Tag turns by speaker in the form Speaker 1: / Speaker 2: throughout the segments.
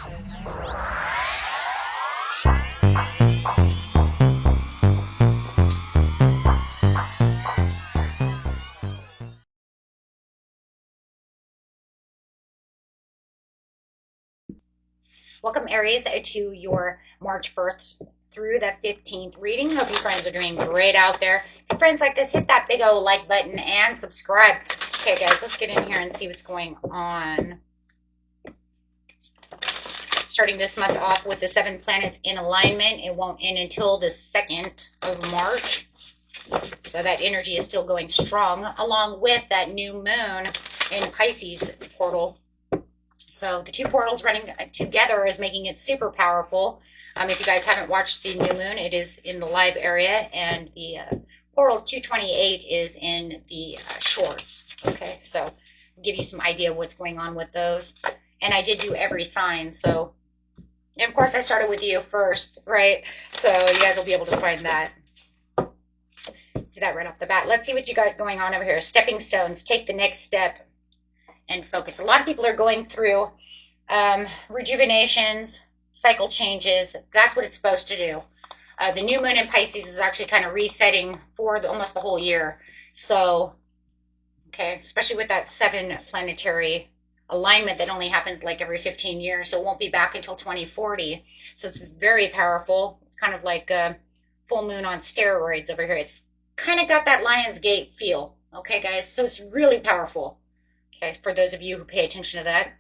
Speaker 1: Welcome, Aries, to your March 1st through the 15th reading. Hope you friends are doing great out there. If friends like this, hit that big old like button and subscribe. Okay, guys, let's get in here and see what's going on. Starting this month off with the 7 planets in alignment. It won't end until the 2nd of March. So that energy is still going strong, along with that new moon in Pisces portal. So the two portals running together is making it super powerful. If you guys haven't watched the new moon, it is in the live area, and the portal 228 is in the shorts. Okay, so I'll give you some idea of what's going on with those. And I did do every sign, so, and of course I started with you first, right? So you guys will be able to find that. See that right off the bat. Let's see what you got going on over here. Stepping stones. Take the next step and focus. A lot of people are going through rejuvenations, cycle changes. That's what it's supposed to do. The new moon in Pisces is actually kind of resetting for almost the whole year. So, okay, especially with that 7 planetary alignment that only happens like every 15 years. So it won't be back until 2040. So it's very powerful. It's kind of like a full moon on steroids over here. It's kind of got that Lionsgate feel. Okay, guys? So it's really powerful. Okay, for those of you who pay attention to that.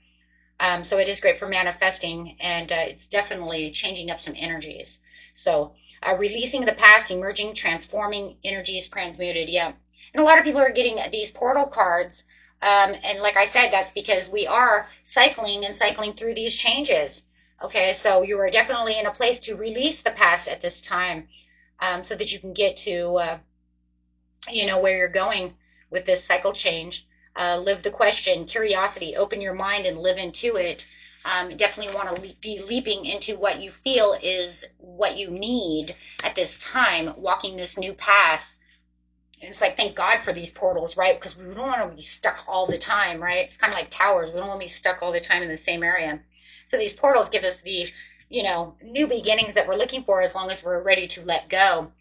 Speaker 1: So it is great for manifesting, and it's definitely changing up some energies. So releasing the past, emerging, transforming energies, transmuted. Yeah. And a lot of people are getting these portal cards. And like I said, that's because we are cycling through these changes. Okay, so you are definitely in a place to release the past at this time, so that you can get to, where you're going with this cycle change. Live the question, curiosity, open your mind and live into it. Definitely want to be leaping into what you feel is what you need at this time, walking this new path. And it's like, thank God for these portals, right? Because we don't want to be stuck all the time, right? It's kind of like towers. We don't want to be stuck all the time in the same area. So these portals give us the, new beginnings that we're looking for, as long as we're ready to let go,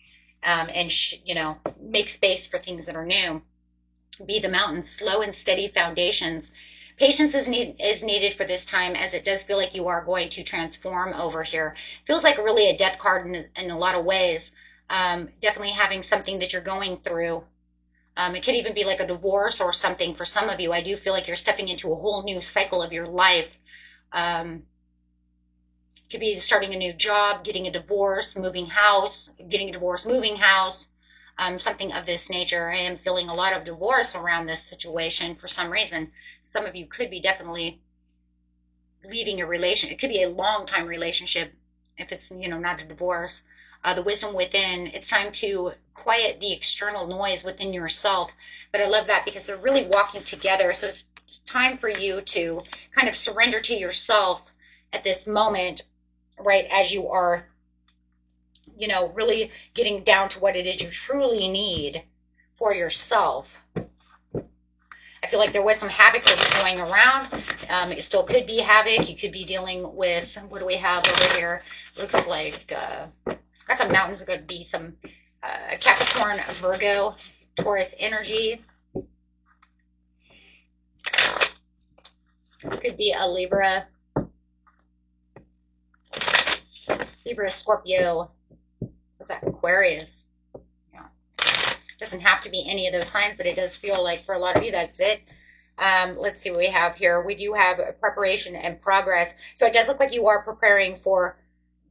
Speaker 1: and, make space for things that are new. Be the mountain, slow and steady foundations. Patience is needed for this time, as it does feel like you are going to transform over here. Feels like really a death card in a lot of ways. Definitely having something that you're going through. It could even be like a divorce or something for some of you. I do feel like you're stepping into a whole new cycle of your life. Could be starting a new job, getting a divorce, moving house, getting a divorce, moving house. Something of this nature. I am feeling a lot of divorce around this situation for some reason. Some of you could be definitely leaving a relationship. It could be a long-time relationship if it's, not a divorce. The wisdom within, it's time to quiet the external noise within yourself. But I love that because they're really walking together. So it's time for you to kind of surrender to yourself at this moment, right, as you are really getting down to what it is you truly need for yourself. I feel like there was some havoc that was going around. It still could be havoc. You could be dealing with, what do we have over here? Looks like, got some mountains. It could be some Capricorn, Virgo, Taurus energy. It could be a Libra, Scorpio. What's that? Aquarius. Yeah. Doesn't have to be any of those signs, but it does feel like for a lot of you that's it. Let's see what we have here. We do have preparation and progress. So it does look like you are preparing for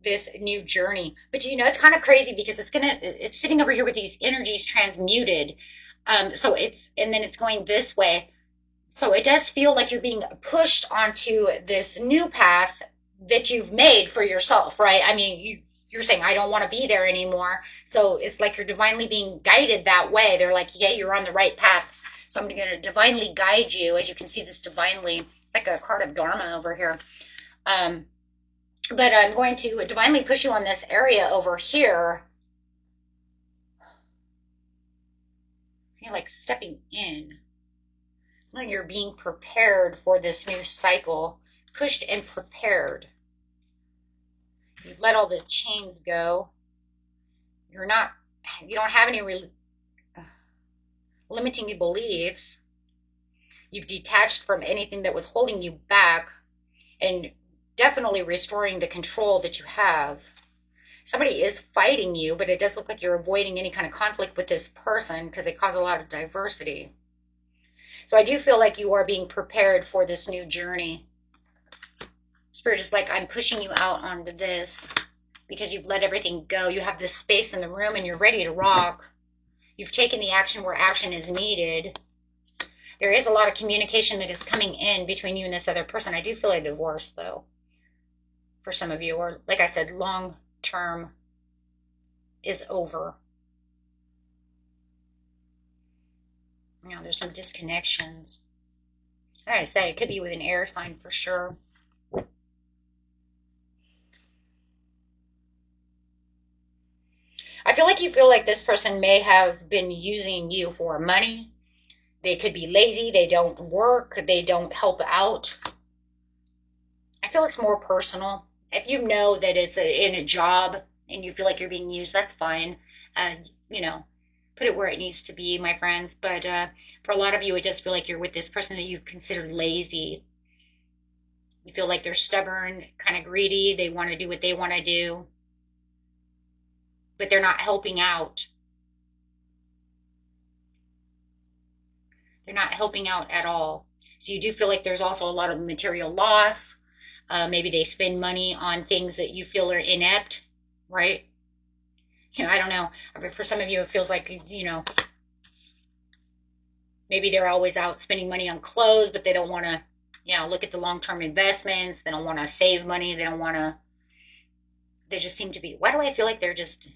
Speaker 1: this new journey. But it's kind of crazy because it's sitting over here with these energies transmuted. And then it's going this way. So it does feel like you're being pushed onto this new path that you've made for yourself, right? I mean, you're saying, I don't want to be there anymore. So it's like you're divinely being guided that way. They're like, yeah, you're on the right path. So I'm going to divinely guide you. As you can see, this divinely, it's like a card of Dharma over here. But I'm going to divinely push you on this area over here. You're like stepping in. It's like you're being prepared for this new cycle. Pushed and prepared. You've let all the chains go. You're not, you don't have any limiting beliefs. You've detached from anything that was holding you back and definitely restoring the control that you have. Somebody is fighting you, but it does look like you're avoiding any kind of conflict with this person because they cause a lot of diversity. So I do feel like you are being prepared for this new journey. Spirit is like, I'm pushing you out onto this because you've let everything go. You have this space in the room and you're ready to rock. You've taken the action where action is needed. There is a lot of communication that is coming in between you and this other person. I do feel a divorce, though, for some of you. Or, like I said, long term is over. You know, there's some disconnections. Like I said, it could be with an air sign for sure. I feel like this person may have been using you for money. They could be lazy. They don't work. They don't help out. I feel it's more personal. If you know that it's in a job and you feel like you're being used, that's fine. Uh, you know, put it where it needs to be, my friends. But for a lot of you, it does feel like you're with this person that you consider lazy. You feel like they're stubborn, kind of greedy. They want to do what they want to do, but they're not helping out. They're not helping out at all. So you do feel like there's also a lot of material loss. Maybe they spend money on things that you feel are inept, right? You know, I don't know. For some of you, it feels like, you know, maybe they're always out spending money on clothes, but they don't want to, you know, look at the long-term investments. They don't want to save money. They don't want to, they just seem to be, why do I feel like they're just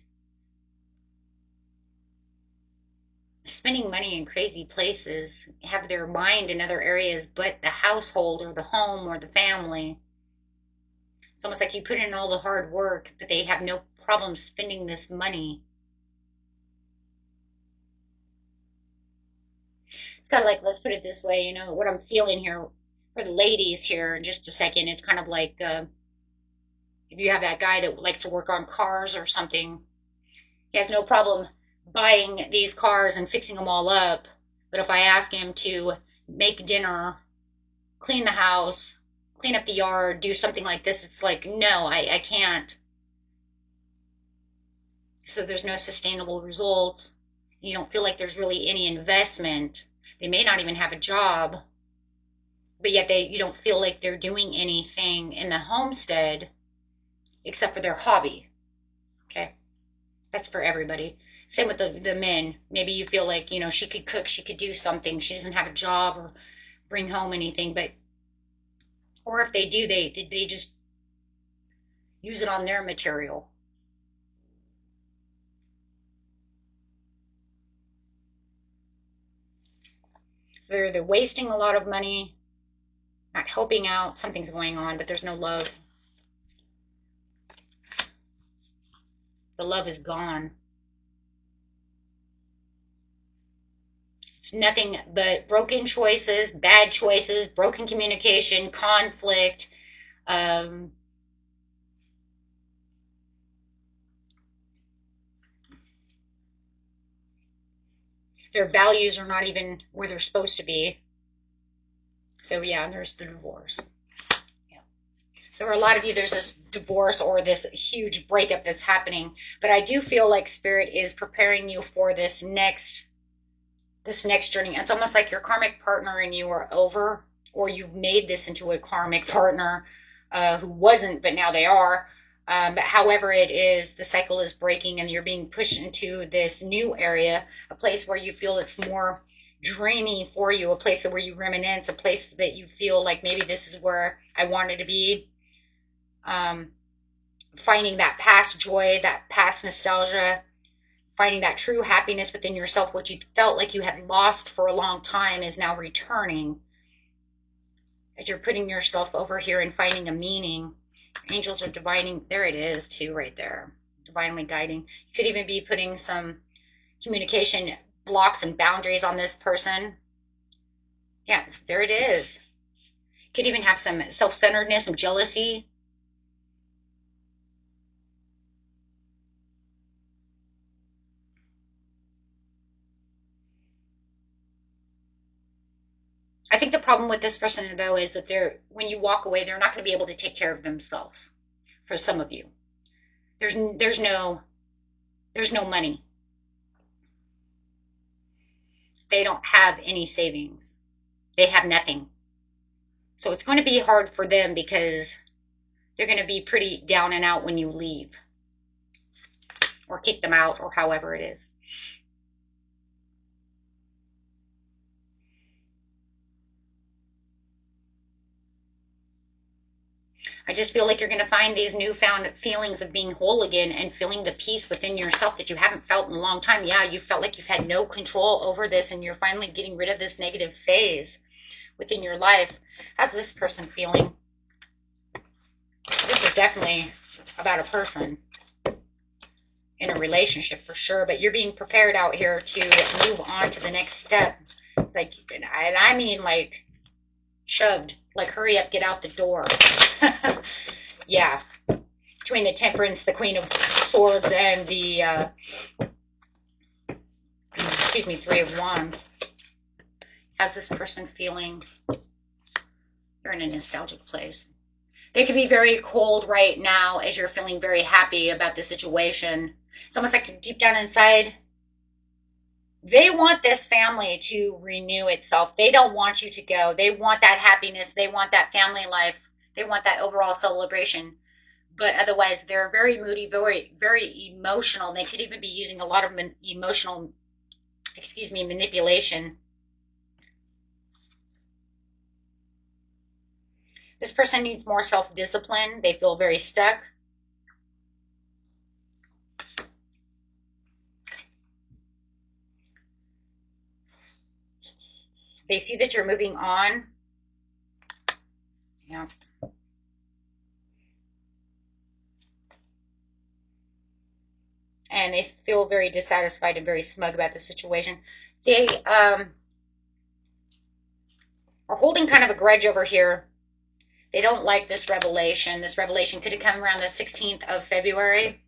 Speaker 1: spending money in crazy places, have their mind in other areas but the household or the home or the family? It's almost like you put in all the hard work, but they have no problem spending this money. It's kind of like, let's put it this way, you know, what I'm feeling here for the ladies here in just a second, it's kind of like if you have that guy that likes to work on cars or something, he has no problem buying these cars and fixing them all up. But if I ask him to make dinner, clean the house, clean up the yard, do something like this, it's like, no, I can't. So there's no sustainable results. You don't feel like there's really any investment. They may not even have a job, but yet you don't feel like they're doing anything in the homestead except for their hobby. Okay, that's for everybody. Same with the men. Maybe you feel like, you know, she could cook, she could do something. She doesn't have a job or bring home anything, but or if they do, they just use it on their material. So they're wasting a lot of money, not helping out. Something's going on, but there's no love. The love is gone. It's nothing but broken choices, bad choices, broken communication, conflict. Um, their values are not even where they're supposed to be. So yeah, there's the divorce. Yeah. So for a lot of you, there's this divorce or this huge breakup that's happening. But I do feel like Spirit is preparing you for this next journey. It's almost like your karmic partner and you are over, or you've made this into a karmic partner who wasn't, but now they are. But however it is, the cycle is breaking and you're being pushed into this new area, a place where you feel it's more dreamy for you, a place where you reminisce, a place that you feel like maybe this is where I wanted to be. Um, Finding that past joy, that past nostalgia, finding that true happiness within yourself, what you felt like you had lost for a long time is now returning as you're putting yourself over here and finding a meaning. Angels are divining, there it is too, right there, divinely guiding. You could even be putting some communication blocks and boundaries on this person. Yeah, there it is. You could even have some self-centeredness, some jealousy. I think the problem with this person, though, is that when you walk away, they're not going to be able to take care of themselves. For some of you, there's no money. They don't have any savings. They have nothing. So it's going to be hard for them because they're going to be pretty down and out when you leave or kick them out or however it is. I just feel like you're going to find these newfound feelings of being whole again and feeling the peace within yourself that you haven't felt in a long time. Yeah, you felt like you've had no control over this and you're finally getting rid of this negative phase within your life. How's this person feeling? This is definitely about a person in a relationship for sure, but you're being prepared out here to move on to the next step. Like, and I mean like shoved, like hurry up, get out the door. Yeah, between the Temperance, the Queen of Swords, and the Three of Wands. How's this person feeling? They're in a nostalgic place. They could be very cold right now as you're feeling very happy about the situation. It's almost like deep down inside, they want this family to renew itself. They don't want you to go. They want that happiness. They want that family life. They want that overall celebration. But otherwise, they're very moody, very, very emotional. They could even be using a lot of emotional, manipulation. This person needs more self-discipline. They feel very stuck. They see that you're moving on. Yeah. And they feel very dissatisfied and very smug about the situation. They are holding kind of a grudge over here. They don't like this revelation. This revelation could have come around the 16th of February.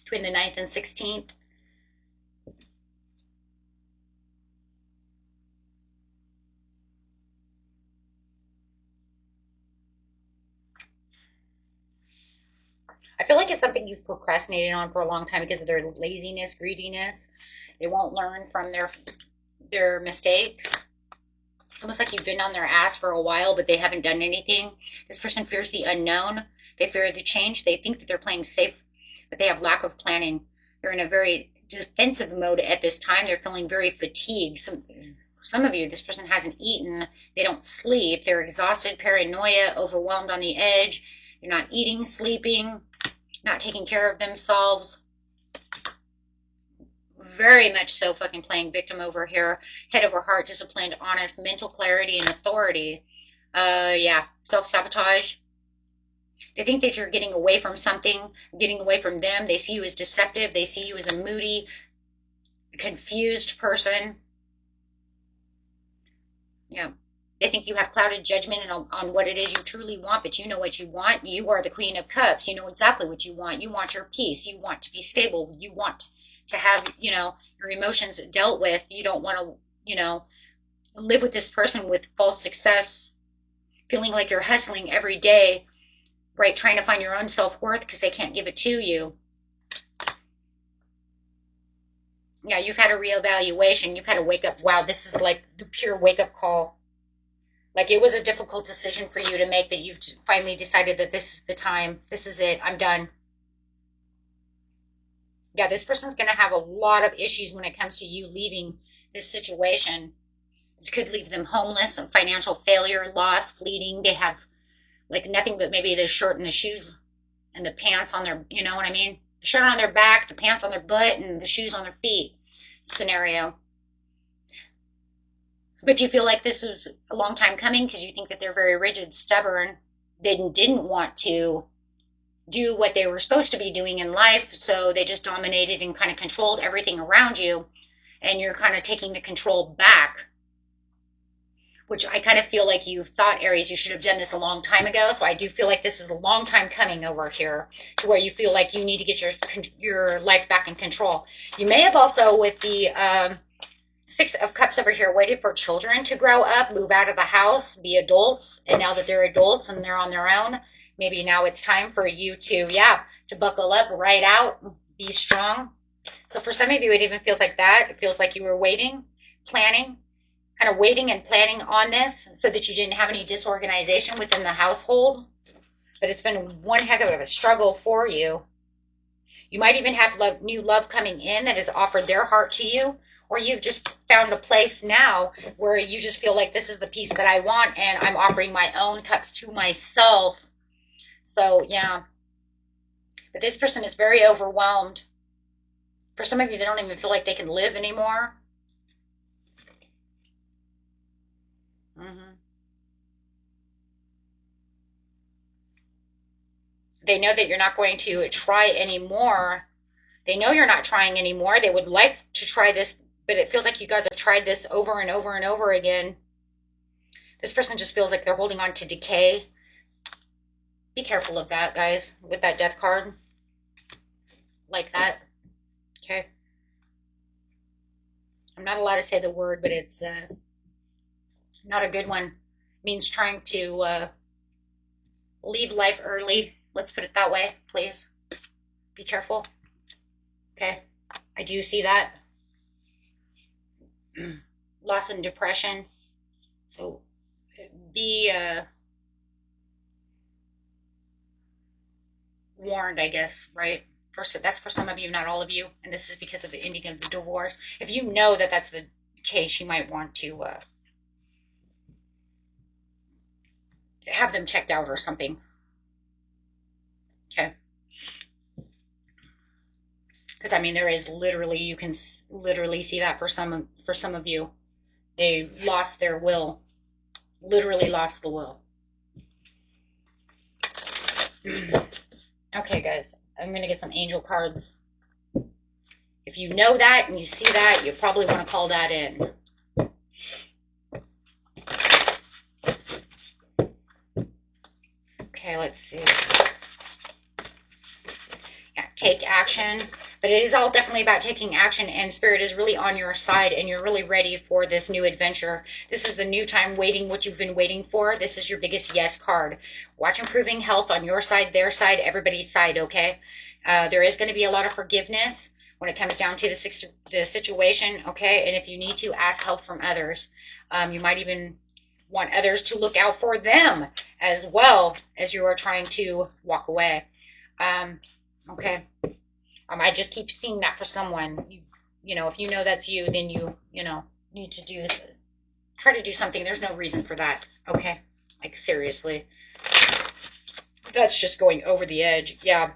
Speaker 1: Between the 9th and 16th. I feel like it's something you've procrastinated on for a long time because of their laziness, greediness. They won't learn from their mistakes. It's almost like you've been on their ass for a while, but they haven't done anything. This person fears the unknown. They fear the change. They think that they're playing safe, but they have lack of planning. They're in a very defensive mode at this time. They're feeling very fatigued. Some of you, this person hasn't eaten. They don't sleep. They're exhausted, paranoia, overwhelmed on the edge. They're not eating, sleeping, not taking care of themselves. Very much so fucking playing victim over here. Head over heart, disciplined, honest, mental clarity, and authority. Yeah, self-sabotage. They think that you're getting away from something, getting away from them. They see you as deceptive. They see you as a moody, confused person. Yeah. They think you have clouded judgment on what it is you truly want, but you know what you want. You are the Queen of Cups. You know exactly what you want. You want your peace. You want to be stable. You want to have, your emotions dealt with. You don't want to, live with this person with false success, feeling like you're hustling every day, right? Trying to find your own self-worth because they can't give it to you. Yeah, you've had a reevaluation. You've had a wake up. Wow, this is like the pure wake up call. Like it was a difficult decision for you to make, but you've finally decided that this is the time. This is it. I'm done. Yeah, this person's going to have a lot of issues when it comes to you leaving this situation. This could leave them homeless, financial failure, loss, fleeting. They have like nothing but maybe the shirt and the shoes and the pants on their, you know what I mean? The shirt on their back, the pants on their butt, and the shoes on their feet scenario. But you feel like this was a long time coming because you think that they're very rigid, stubborn. They didn't want to do what they were supposed to be doing in life, so they just dominated and kind of controlled everything around you, and you're kind of taking the control back. which I kind of feel like you thought, Aries, you should have done this a long time ago. So I do feel like this is a long time coming over here to where you feel like you need to get your life back in control. You may have also, with the Six of Cups over here, waited for children to grow up, move out of the house, be adults. And now that they're adults and they're on their own, maybe now it's time for you to, yeah, to buckle up, ride out, be strong. So for some of you, it even feels like that. It feels like you were waiting, planning, kind of waiting and planning on this so that you didn't have any disorganization within the household. But it's been one heck of a struggle for you. You might even have new love coming in that has offered their heart to you, or you've just found a place now where you just feel like this is the piece that I want and I'm offering my own cups to myself. So, yeah. But this person is very overwhelmed. For some of you, they don't even feel like they can live anymore. They know that you're not going to try anymore. They know you're not trying anymore. They would like to try this, but it feels like you guys have tried this over and over and over again. This person just feels like they're holding on to decay. Be careful of that, guys, with that death card. Like that. Okay. I'm not allowed to say the word, but it's not a good one. It means trying to leave life early. Let's put it that way, please. Be careful. Okay. I do see that. Loss and depression. So be warned, I guess, right? That's for some of you, not all of you. And this is because of the ending of the divorce. If you know that that's the case, you might want to have them checked out or something. Okay. Because I mean, there is literally, you can literally see that for some of you. They lost their will. Literally lost the will. Okay, guys. I'm going to get some angel cards. If you know that and you see that, you probably want to call that in. Okay, let's see. Yeah, take action. But it is all definitely about taking action, and Spirit is really on your side, and you're really ready for this new adventure. This is the new time waiting, what you've been waiting for. This is your biggest yes card. Watch improving health on your side, their side, everybody's side, okay? There is going to be a lot of forgiveness when it comes down to the situation, okay? And if you need to, ask help from others. You might even want others to look out for them as well as you are trying to walk away. Okay. I just keep seeing that for someone. You know, if you know that's you, then you need to try to do something. There's no reason for that. Okay. Like, seriously. That's just going over the edge. Yeah.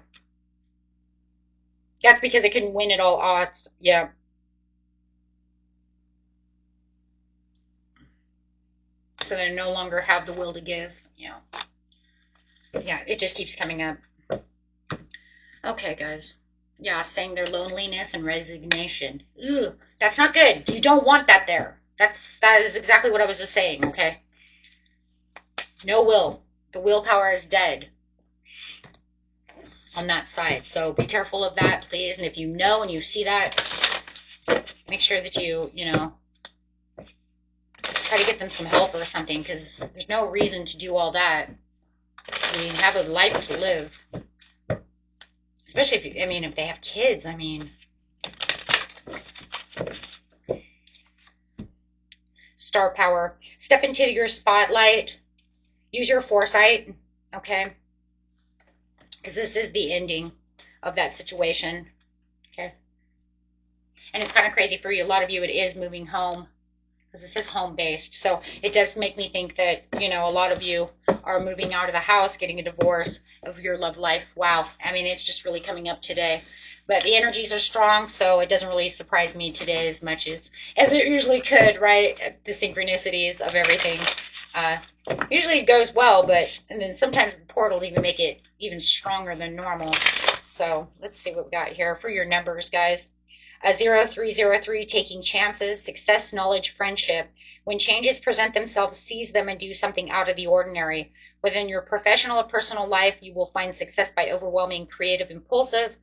Speaker 1: That's because it can win at all odds. Yeah. So they no longer have the will to give. Yeah. Yeah, it just keeps coming up. Okay, guys. Yeah, saying their loneliness and resignation. Ugh, that's not good. You don't want that there. That is exactly what I was just saying, okay? No will. The willpower is dead on that side. So be careful of that, please. And if you know and you see that, make sure that you try to get them some help or something, because there's no reason to do all that. I mean, have a life to live. Especially if they have kids, Star power. Step into your spotlight. Use your foresight, okay? Because this is the ending of that situation, okay? And it's kind of crazy for you. A lot of you, it is moving home, because this is home-based. So it does make me think that, a lot of you are moving out of the house, getting a divorce of your love life. Wow. It's just really coming up today. But the energies are strong, so it doesn't really surprise me today as much as it usually could, right? The synchronicities of everything. Usually it goes well, and then sometimes the portal even make it even stronger than normal. So let's see what we got here for your numbers, guys. 0303, taking chances, success, knowledge, friendship, When changes present themselves, seize them and do something out of the ordinary. Within your professional or personal life, you will find success by overwhelming creative impulses,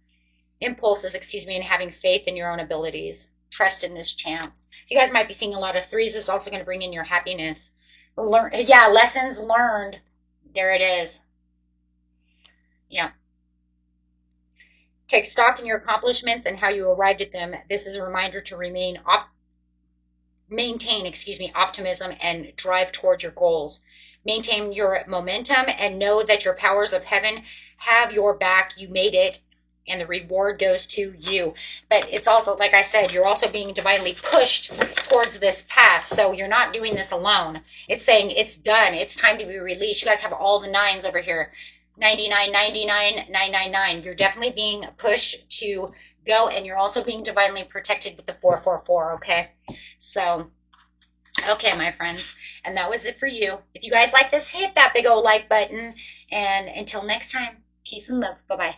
Speaker 1: and having faith in your own abilities. Trust in this chance. So you guys might be seeing a lot of threes. This is also going to bring in your happiness. Lessons learned. There it is. Yeah. Take stock in your accomplishments and how you arrived at them. This is a reminder to maintain optimism and drive towards your goals. Maintain your momentum and know that your powers of heaven have your back. You made it, and the reward goes to you. But it's also, like I said, you're also being divinely pushed towards this path. So you're not doing this alone. It's saying it's done. It's time to be released. You guys have all the nines over here. 99, 99, 999. You're definitely being pushed to go, and you're also being divinely protected with the 444, okay? So, okay, my friends. And that was it for you. If you guys like this, hit that big old like button. And until next time, peace and love. Bye-bye.